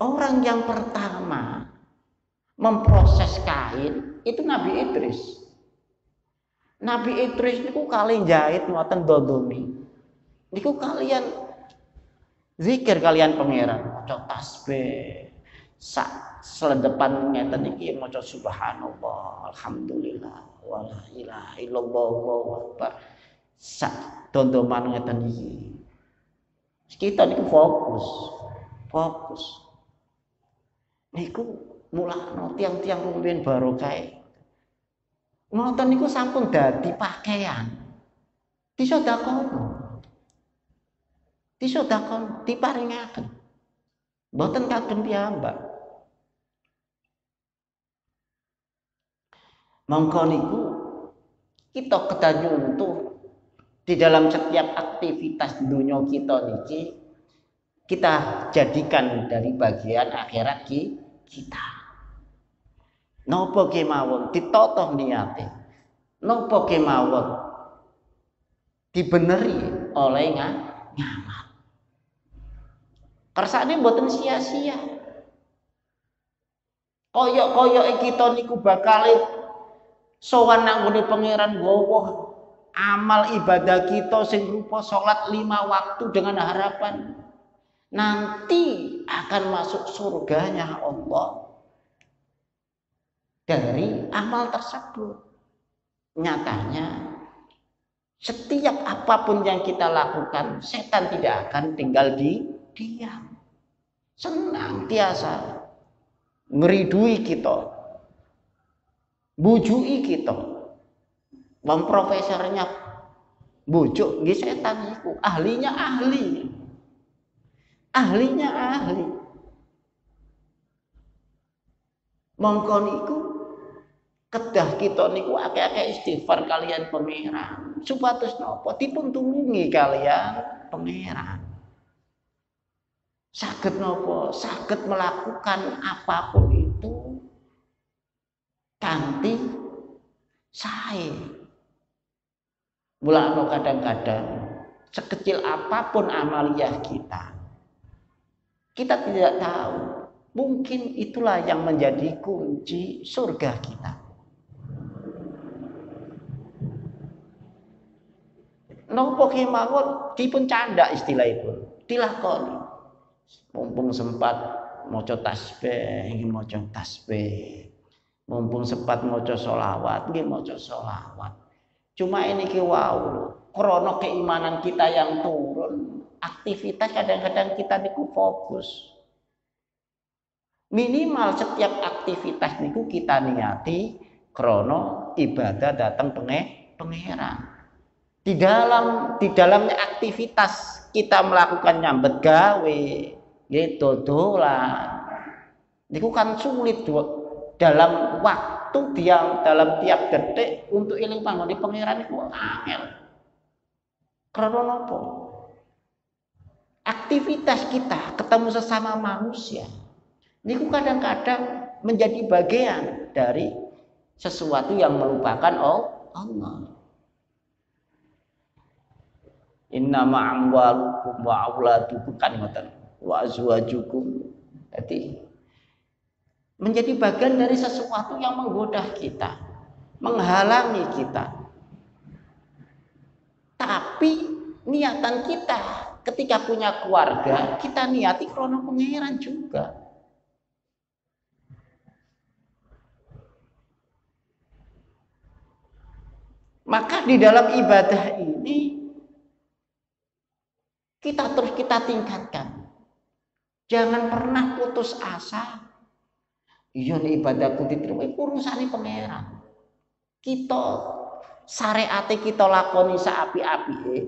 Orang yang pertama memproses kain itu Nabi Idris. Nabi Idris niku kali jahit ngoten dodoni. Niku kalian zikir kalian pangeran, maca tasbih. Sak seledepan ngeten iki maca subhanallah, alhamdulillah, wala ilaha illallah, Allahu akbar. Sak dondoman ngeten iki. Kita niku fokus. Niku mulakno tiang-tiang rumiyin barokah. Ngoten niku sampun dadi pakaian. Disodakon, diparingaken. Mboten kagem piyambak. Mongko niku kita kedah nyuntuh di dalam setiap aktivitas dunia kita niki, kita jadikan dari bagian akhirat kita. Napa kemawon ditotoh niate. Napa kemawon dibeneri oleh ngamal. Kersane mboten sia-sia. Koyok-koyoke kita niku bakal sowan nang nggone pangeran nggawa amal ibadah kita sing rupa salat 5 waktu dengan harapan nanti akan masuk surganya Allah dari amal tersebut. Nyatanya setiap apapun yang kita lakukan, setan tidak akan tinggal diam. Senantiasa ngeridui kita, bujui kita. Wong profesornya bujuk nggih setan iku, ahlinya ahli. Mongko niku kedah kita niku akeh-akeh istighfar kalian pangeran. Supados napa dipun tulungi kalian pangeran. Saged napa? Saged melakukan apapun itu kanthi sae. Mulane kadang-kadang sekecil apapun amaliyah kita tidak tahu. Mungkin itulah yang menjadi kunci surga kita. Napa kemawon dipun candak istilahipun, dilakoni. Mumpung sempat maca tasbih, nggih maca tasbih. Mumpung sempat maca selawat, nggih maca selawat. Cuma ini ki wau, krana keimanan kita yang turun, aktivitas kadang-kadang kita niku fokus. Minimal setiap aktivitas niku kita niati krana ibadah datang pangeran. Di dalamnya aktivitas kita melakukan nyambet gawe, nggih dodolan. Niku kan sulit dalam waktu dalam tiap detik untuk eling panggone pangeran niku angel. Krana napa? Aktivitas kita ketemu sesama manusia niku kadang-kadang menjadi bagian dari sesuatu yang melupakan Allah. Inna ma'amwalukum wa auladukum kan ngoten wa azwajukum. Jadi menjadi bagian dari sesuatu yang menggoda kita, menghalangi kita. Tapi niatan kita ketika punya keluarga, kita niati krana pangeran juga. Maka di dalam ibadah ini kita tingkatkan. Jangan pernah putus asa. Iya nih ibadahku diterima, urusane pangeran. Kita syariate kita lakoni saapi-apike.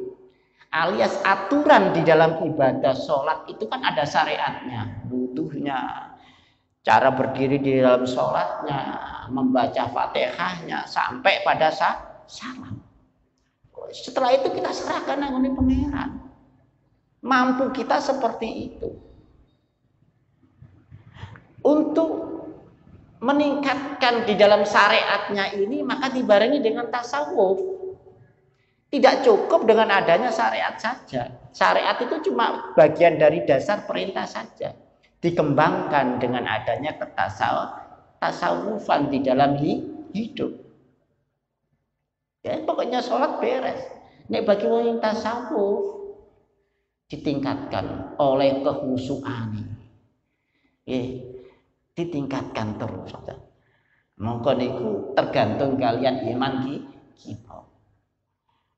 Alias aturan di dalam ibadah sholat itu kan ada syariatnya, butuhnya, cara berdiri di dalam sholatnya, membaca fatihahnya sampai pada salam. Setelah itu kita serahkan nang pangeran. Mampu kita seperti itu. Untuk meningkatkan di dalam syariatnya ini maka dibarengi dengan tasawuf. Tidak cukup dengan adanya syariat saja. Syariat itu cuma bagian dari dasar perintah saja. dikembangkan dengan adanya tasawufan di dalam hidup. Ya, pokoknya sholat beres. Nek bagi wong yang tasawuf ditingkatkan oleh kehusuan. Ditingkatkan terus. Mongko niku tergantung kalian iman kita.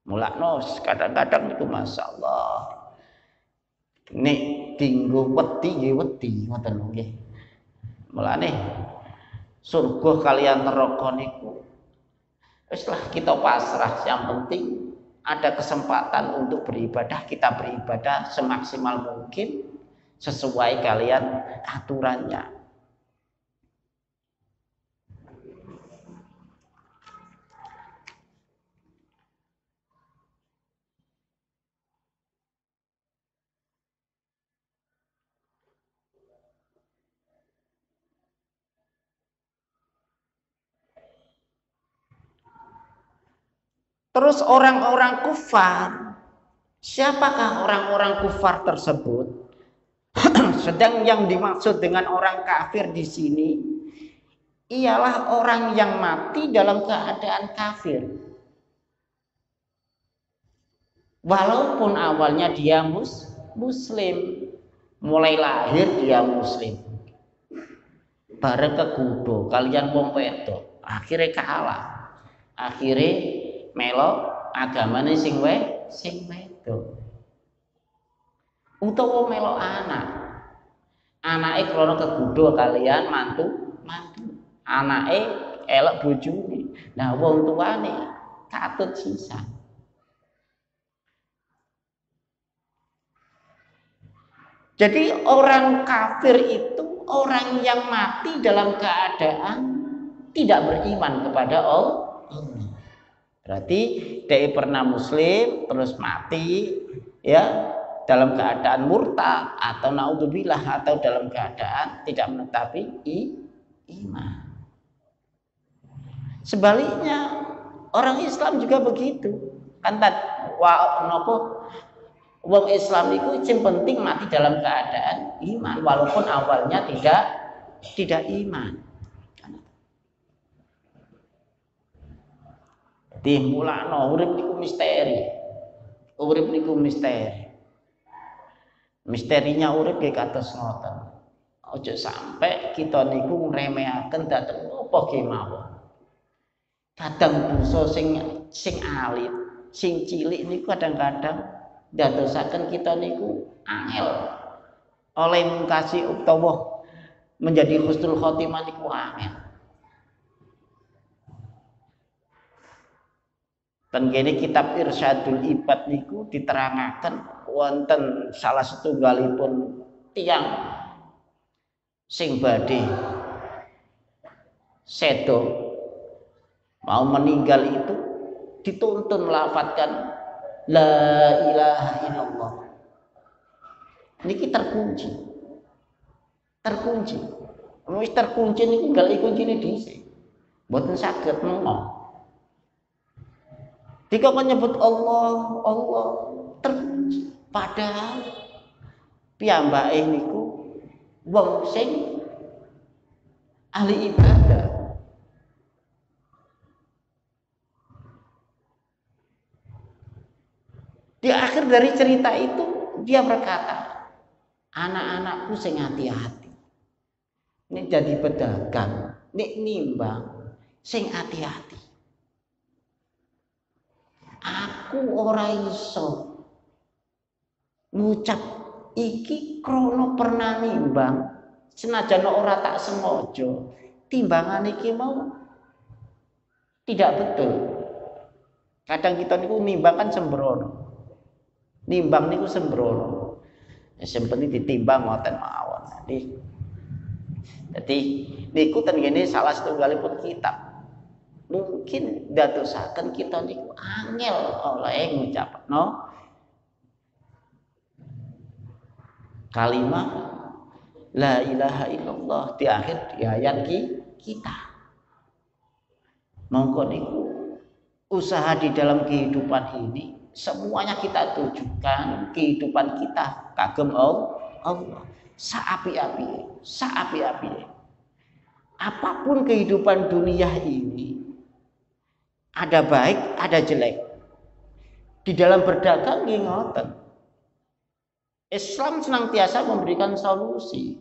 Mulakno kadang-kadang itu masyaallah. Nek tinggu wedi nggih wedi ngoten nggih. Mulane surga kalian neraka niku wislah kita pasrah, yang penting ada kesempatan untuk beribadah, kita beribadah semaksimal mungkin sesuai kalian aturannya. Terus orang-orang kufar, siapakah orang-orang kufar tersebut? Sedang yang dimaksud dengan orang kafir di sini ialah orang yang mati dalam keadaan kafir. Walaupun awalnya dia muslim, mulai lahir dia muslim. Bareng kegudo kalian wong wedok, akhirnya kalah. Akhirnya melo agamane sing wedok. Utawa melo anake krana kegudo kalian mantu. Anake elek bojone. Nah wong tuane katut sisa. Jadi orang kafir itu orang yang mati dalam keadaan tidak beriman kepada Allah. Berarti dia pernah muslim terus mati ya dalam keadaan murtad atau naudzubillah atau dalam keadaan tidak menetapi iman. Sebaliknya orang Islam juga begitu. Kan wong Islam itu yang penting mati dalam keadaan iman walaupun awalnya tidak iman. Dimulakno urip niku misteri. Urip niku misteri. Misterinya urip nggih kados ngoten. Aja sampai kita niku ngremehaken dhateng apa kemawon. Kadang dosa sing alit, sing cilik niku kadang-kadang ndadosaken kita niku angel. Oleh mungkasi utawa menjadi husnul khotimah niku angel. Dan kene kitab Irsyadul Ibad niku diterangaken wonten salah setunggalipun tiyang sing badhe sedo mau meninggal itu dituntun melafadzkan la ilaha illallah. Niki terkunci. Wis terkunci niki gali kuncine dhisik. Mboten saged mengo. Jika menyebut Allah terkunci. Padahal piyambake niku wong sing ahli ibadah. Di akhir dari cerita itu dia berkata, anak-anakku sing hati-hati. Ini jadi pedagang, nek nimbang sing hati-hati. Aku ora iso ngucap iki krono pernah nimbang senajan ora tak sengaja timbangan iki mau tidak betul. Kadang kita niku nimbang kan sembrono. Nimbang niku sembrono. Sing penting ditimbang ngoten mawon. Jadi niku ten ngene salah setunggalipun kitab. Mungkin dadosaken kita niku angel oleh ngucapno kalimat la ilaha illallah di akhir di ayat kita. Mongko niku usaha di dalam kehidupan ini semuanya kita tujukan kehidupan kita kagem Allah. Saapi-api. Apapun kehidupan dunia ini, ada baik, ada jelek. Di dalam berdagang ngoten. Islam senantiasa memberikan solusi.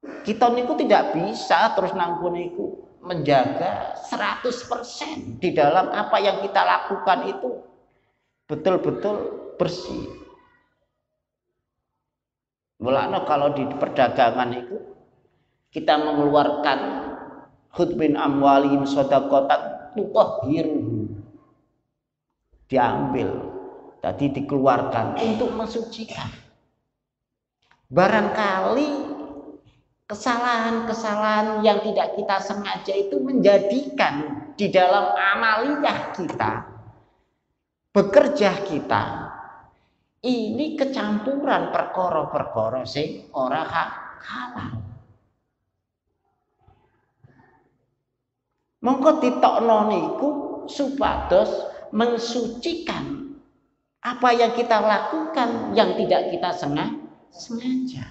Kita niku tidak bisa terus nanggung niku menjaga 100% di dalam apa yang kita lakukan itu betul-betul bersih. Mulanya kalau di perdagangan itu kita mengeluarkan khudz min amwalihim shadaqatan tutahhiruhum, diambil, tadi dikeluarkan untuk mensucikan. Barangkali kesalahan-kesalahan yang tidak kita sengaja itu menjadikan di dalam amaliyah kita, bekerja kita, ini kecampuran perkara-perkara sing ora halal. Mongko ditokno niku supados mensucikan apa yang kita lakukan yang tidak kita sengaja.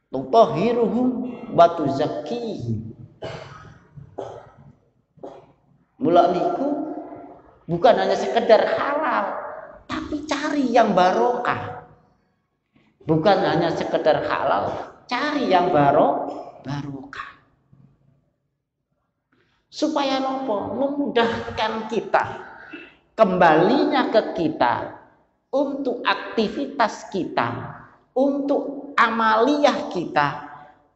Tutahhiruhum wa tuzakkihim. Mula niku bukan hanya sekedar halal, tapi cari yang barokah. Bukan hanya sekedar halal, cari yang barokah. Supaya nopo? Memudahkan kita, kembalinya ke kita untuk aktivitas kita, untuk amaliyah kita,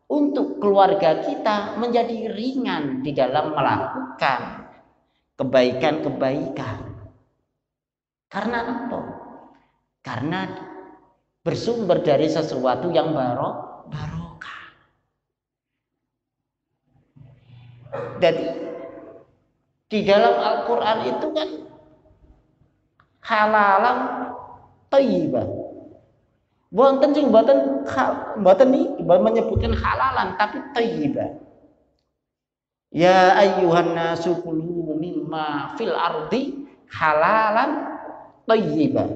untuk keluarga kita menjadi ringan di dalam melakukan kebaikan-kebaikan. Karena apa? Karena bersumber dari sesuatu yang barokah. Jadi di dalam Al-Quran itu kan halalan thayyibah. Boten sing boten menyebutkan halalan tapi thayyibah. Ya ayyuhan nasu kulu mimma fil ardi halalan thayyibah.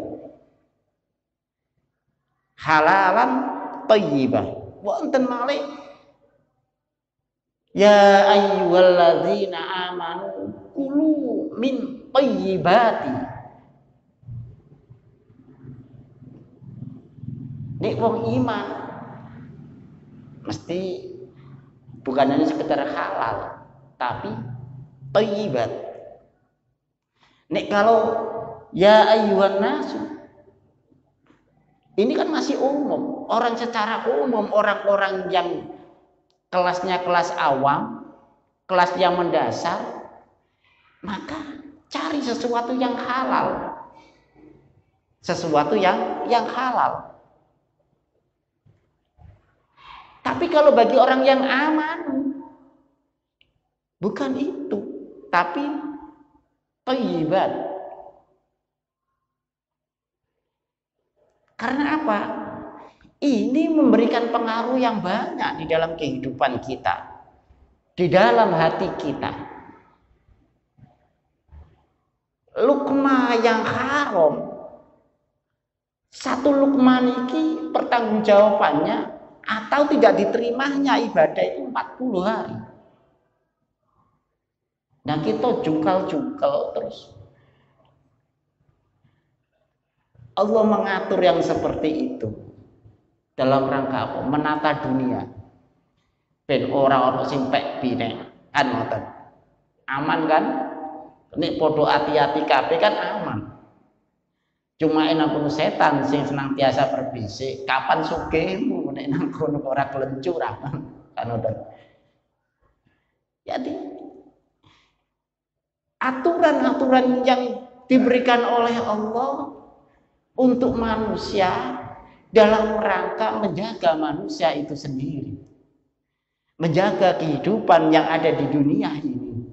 Halalan thayyibah. Wonten malih ya ayyuhalladzina amanu kulu min thayyibati. Nek wong iman mesti bukan hanya sekedar halal, tapi thayyibat. Nek kalau ya ayyuhan nasu, ini kan masih umum, orang secara umum, orang-orang yang kelasnya kelas awam, kelas yang mendasar, maka cari sesuatu yang halal, sesuatu yang halal. Tapi kalau bagi orang yang aman, bukan itu, tapi thayyibat. Karena apa? Ini memberikan pengaruh yang banyak di dalam kehidupan kita, di dalam hati kita. Lukma yang haram, satu lukma niki pertanggungjawabannya atau tidak diterimanya ibadah itu 40 hari. Nah kita jungkal-jungkal terus. Allah mengatur yang seperti itu dalam rangka apa? Menata dunia. Ben orang sing pek bine kan ngoten. Aman kan? Nek podo hati-hati kabeh kan aman. Cuma enak setan sing senantiasa berbisik, kapan sugihmu nek nang kono ora kelencur kan ngoten. Jadi aturan-aturan yang diberikan oleh Allah untuk manusia dalam rangka menjaga manusia itu sendiri, menjaga kehidupan yang ada di dunia ini.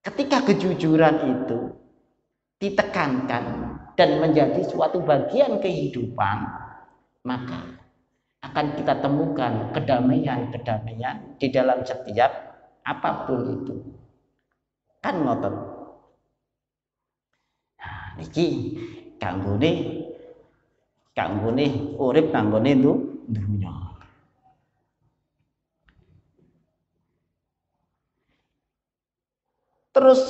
Ketika kejujuran itu ditekankan dan menjadi suatu bagian kehidupan, maka akan kita temukan kedamaian-kedamaian di dalam setiap apapun itu. Kan ngoten. Nah, niki kanggone kanggone urip nanggone dunya. Terus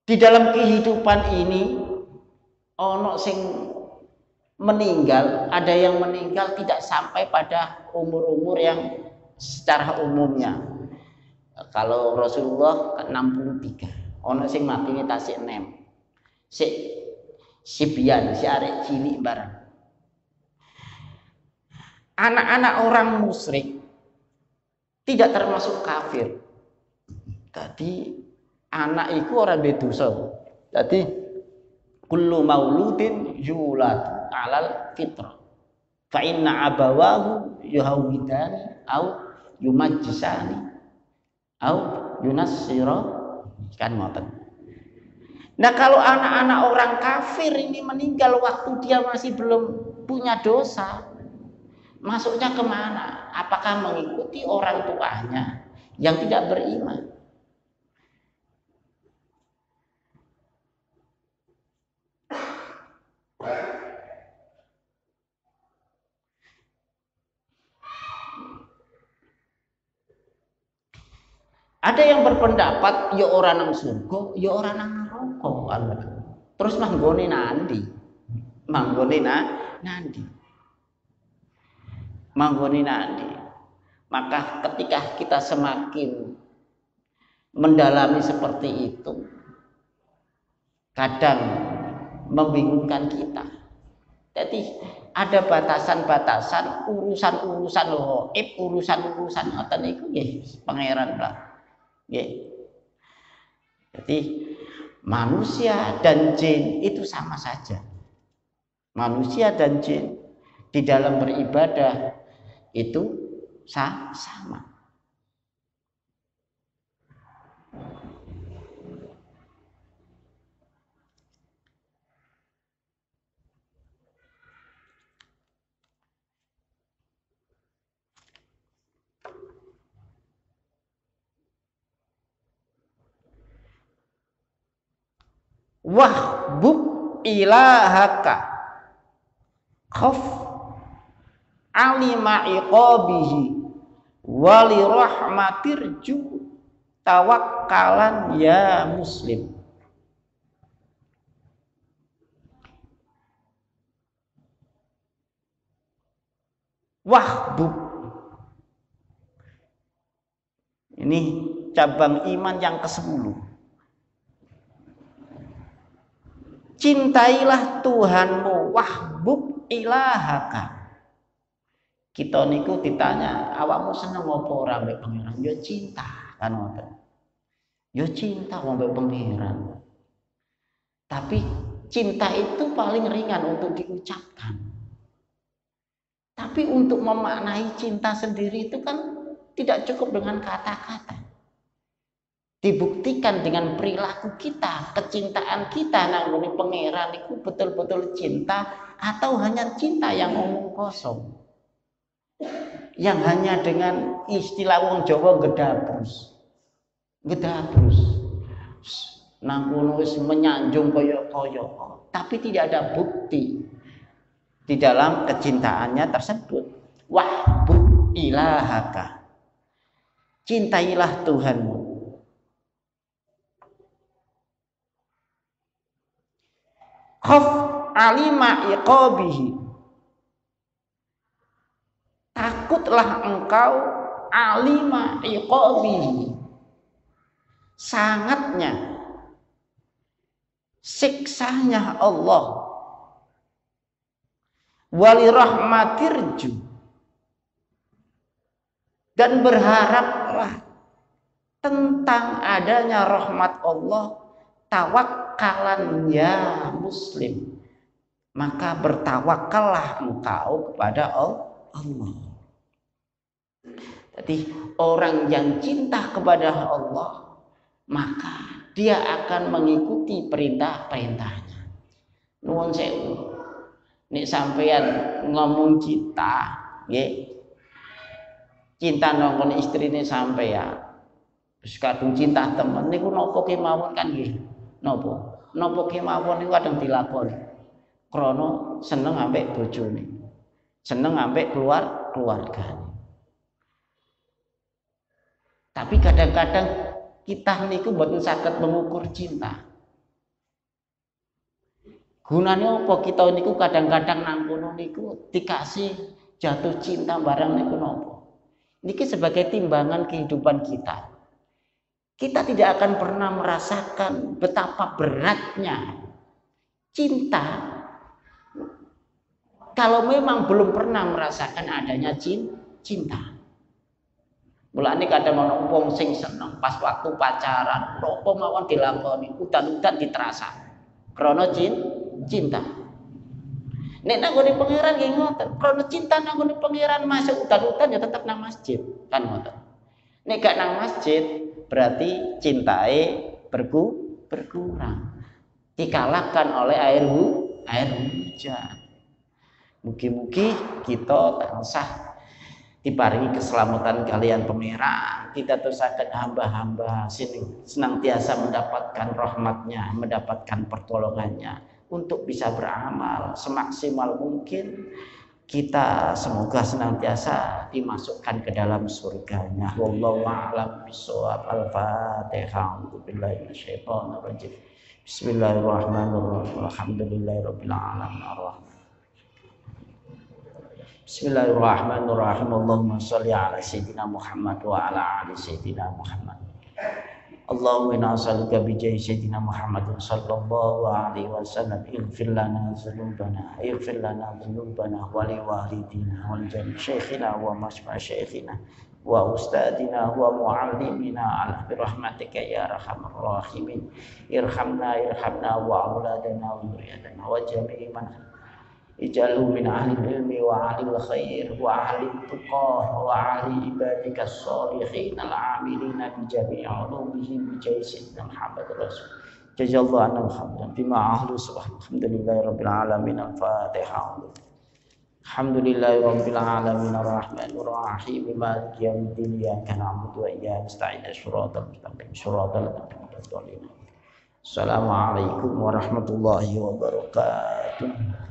di dalam kehidupan ini ono sing meninggal, ada yang meninggal tidak sampai pada umur-umur yang secara umumnya. Kalau Rasulullah 63, ono sing mati ini tasik 6. Si bian, si arek cilik barang. Anak-anak orang musyrik tidak termasuk kafir. Tadi anak itu orang bedosa. Tadi kullu mauludin yulad alal fitrah. Fa inna abawahu yuhawidani au yumajjisani au yunassira, kan ngoten. Nah, kalau anak-anak orang kafir ini meninggal waktu dia masih belum punya dosa, masuknya kemana? Apakah mengikuti orang tuanya yang tidak beriman? Ada yang berpendapat ya orang nang surga, ya orang nang neraka. Terus manggone nandi. Manggone nandi. Manggone nandi. Maka ketika kita semakin mendalami seperti itu, kadang membingungkan kita. Jadi ada batasan-batasan urusan-urusan gaib, urusan-urusan ngoten niku nggih pangeran lah. Jadi manusia dan jin itu sama saja. Manusia dan jin di dalam beribadah itu sama. Wahbub ilahaka khaf alima iqabihi wali rahmatirju tawakkalan ya muslim. Wahbub ini cabang iman yang ke-10. Cintailah Tuhanmu, wahbub ilahaka. Kita niku ditanya, awakmu seneng apa ora mbek pangeran? Ya cinta, kan ngoten. Ya cinta wong mbek pangeran. Tapi cinta itu paling ringan untuk diucapkan. Tapi untuk memaknai cinta sendiri itu kan tidak cukup dengan kata-kata. Dibuktikan dengan perilaku kita, kecintaan kita nang ngene pangeran itu betul-betul cinta atau hanya cinta yang omong kosong. Yang hanya dengan istilah wong Jawa gedabrus. Nang kono wis menyanjung kaya-kaya, tapi tidak ada bukti di dalam kecintaannya tersebut. Wahbub ilahaka. Cintailah Tuhanmu. Khaf alima iqabihi. Takutlah engkau alima iqabihi. Sangatnya siksanya Allah. Wali rahmatirju. Dan berharaplah tentang adanya rahmat Allah. Tawakkalan ya muslim, maka bertawakallah engkau kepada Allah. Jadi orang yang cinta kepada Allah, maka dia akan mengikuti perintah-perintahnya. Nuwun sewu, nek sampeyan ngomong cinta, nggih. Cinta nongkon istrine sampeyan. Wis kadung cinta temen niku napa kemawon kan nggih. Napa kemawon niku kadang dilakoni. krana seneng ambek bojone, seneng ambek keluargane. Tapi kadang-kadang kita niku mboten saged mengukur cinta. Gunane apa kita niku kadang-kadang nang kono niku dikasih jatuh cinta barang niku napa? Niki sebagai timbangan kehidupan kita. Kita tidak akan pernah merasakan betapa beratnya cinta kalau memang belum pernah merasakan adanya cinta. Mulane kadang ana wong sing seneng pas waktu pacaran, apa mawon dilakoni, udan-udan diterasa. Krana cinta. Nek nang ngene pangeran nggih ngoten, krana cinta nang ngene pangeran masuk udan-udan ya tetep nang masjid, kan ngoten. Nek gak nang masjid berarti cintae berkurang. Dikalahkan oleh air hujan. Mugi-mugi kita tansah diparingi keselamatan kalian pangeran, kita terusaken hamba-hamba sini senantiasa mendapatkan rahmatnya, mendapatkan pertolongannya untuk bisa beramal semaksimal mungkin. Kita semoga senantiasa dimasukkan ke dalam surganya. Wallahu a'lam bishawab. Al-Fatihah. Billahi minasyaitonir rajim. Bismillahirrahmanirrahim. Alhamdulillahirabbil alamin. Bismillahirrahmanirrahim. Allahumma sholli ala sayyidina Muhammad wa ala ali sayyidina Muhammad. Allahumma inna nas'aluka bi jayyi sayyidina Muhammadin sallallahu alaihi wasallam ighfir lana dhunubana wa li walidina wa li jami'i syekhina wa masma syekhina wa ustadina wa muallimina ala bi rahmatika ya arhamar rahimin. Irhamna wa auladana wa dzurriyyatana wa jami'i man ij'alhu min ahli ilmi wa ahli khair wa ahli tuqah wa ahli ibadika sholihin al-amilina bi jami'i ulumihim bi jaysin Muhammad Rasul. Jazakallahu anna hamdan bima ahlu subhanallahi rabbil alamin. Al-Fatihah. Alhamdulillahi rabbil alamin arrahmanir rahim maliki yaumiddin iyyaka na'budu wa iyyaka nasta'in shiratal mustaqim shiratal ladzina an'amta 'alaihim. Assalamualaikum warahmatullahi wabarakatuh.